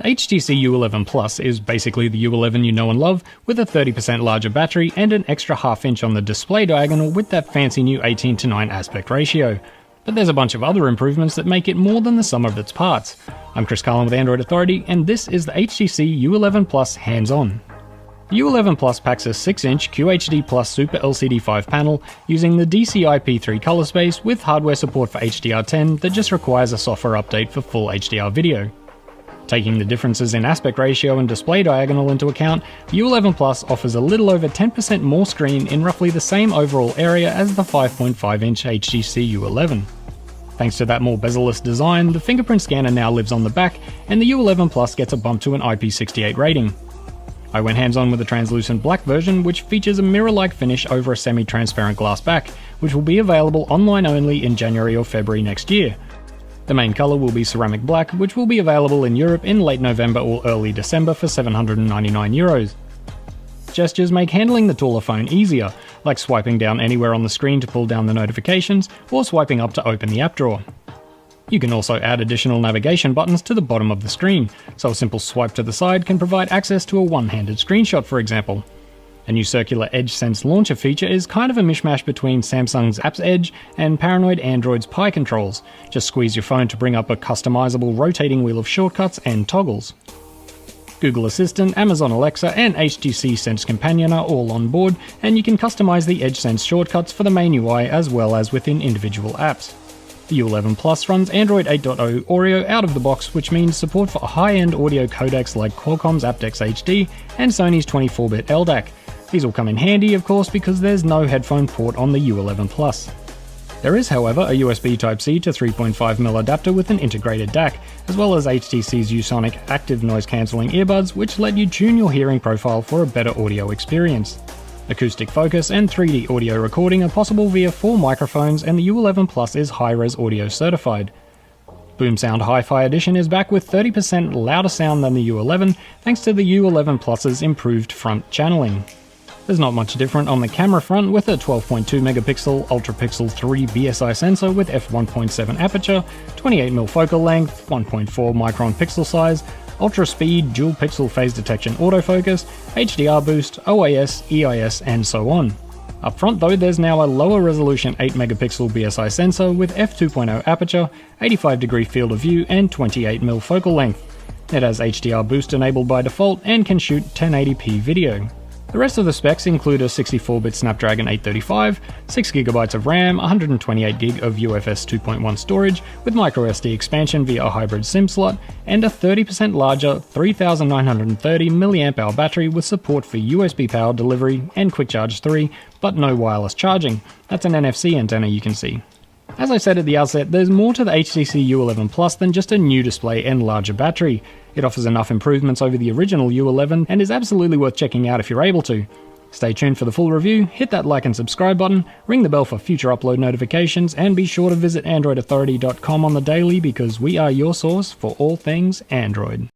HTC U11 Plus is basically the U11 you know and love, with a 30% larger battery and an extra half-inch on the display diagonal with that fancy new 18:9 aspect ratio. But there's a bunch of other improvements that make it more than the sum of its parts. I'm Chris Carlin with Android Authority, and this is the HTC U11 Plus hands-on. The U11 Plus packs a 6-inch QHD Plus Super LCD5 panel using the DCI-P3 color space with hardware support for HDR10 that just requires a software update for full HDR video. Taking the differences in aspect ratio and display diagonal into account, the U11 Plus offers a little over 10% more screen in roughly the same overall area as the 5.5-inch HTC U11. Thanks to that more bezel-less design, the fingerprint scanner now lives on the back, and the U11 Plus gets a bump to an IP68 rating. I went hands-on with the translucent black version, which features a mirror-like finish over a semi-transparent glass back, which will be available online only in January or February next year. The main colour will be ceramic black, which will be available in Europe in late November or early December for €799. Gestures make handling the taller phone easier, like swiping down anywhere on the screen to pull down the notifications, or swiping up to open the app drawer. You can also add additional navigation buttons to the bottom of the screen, so a simple swipe to the side can provide access to a one-handed screenshot, for example. A new circular Edge Sense launcher feature is kind of a mishmash between Samsung's Apps Edge and paranoid Android's Pie controls. Just squeeze your phone to bring up a customizable rotating wheel of shortcuts and toggles. Google Assistant, Amazon Alexa, and HTC Sense Companion are all on board, and you can customize the Edge Sense shortcuts for the main UI as well as within individual apps. The U11 Plus runs Android 8.0 Oreo out of the box, which means support for high-end audio codecs like Qualcomm's aptX HD and Sony's 24-bit LDAC. These will come in handy, of course, because there's no headphone port on the U11 Plus. There is, however, a USB Type-C to 3.5mm adapter with an integrated DAC, as well as HTC's USonic active noise-cancelling earbuds, which let you tune your hearing profile for a better audio experience. Acoustic focus and 3D audio recording are possible via 4 microphones, and the U11 Plus is high-res audio certified. BoomSound Hi-Fi Edition is back with 30% louder sound than the U11, thanks to the U11 Plus's improved front channeling. There's not much different on the camera front, with a 12.2MP UltraPixel 3 BSI sensor with f1.7 aperture, 28mm focal length, 1.4 micron pixel size, ultra speed dual pixel phase detection autofocus, HDR boost, OIS, EIS, and so on. Up front though, there's now a lower resolution 8MP BSI sensor with f2.0 aperture, 85° field of view, and 28mm focal length. It has HDR boost enabled by default and can shoot 1080p video. The rest of the specs include a 64-bit Snapdragon 835, 6GB of RAM, 128GB of UFS 2.1 storage with microSD expansion via a hybrid SIM slot, and a 30% larger 3930mAh battery with support for USB power delivery and Quick Charge 3, but no wireless charging. That's an NFC antenna you can see. As I said at the outset, there's more to the HTC U11 Plus than just a new display and larger battery. It offers enough improvements over the original U11 and is absolutely worth checking out if you're able to. Stay tuned for the full review, hit that like and subscribe button, ring the bell for future upload notifications, and be sure to visit AndroidAuthority.com on the daily because we are your source for all things Android.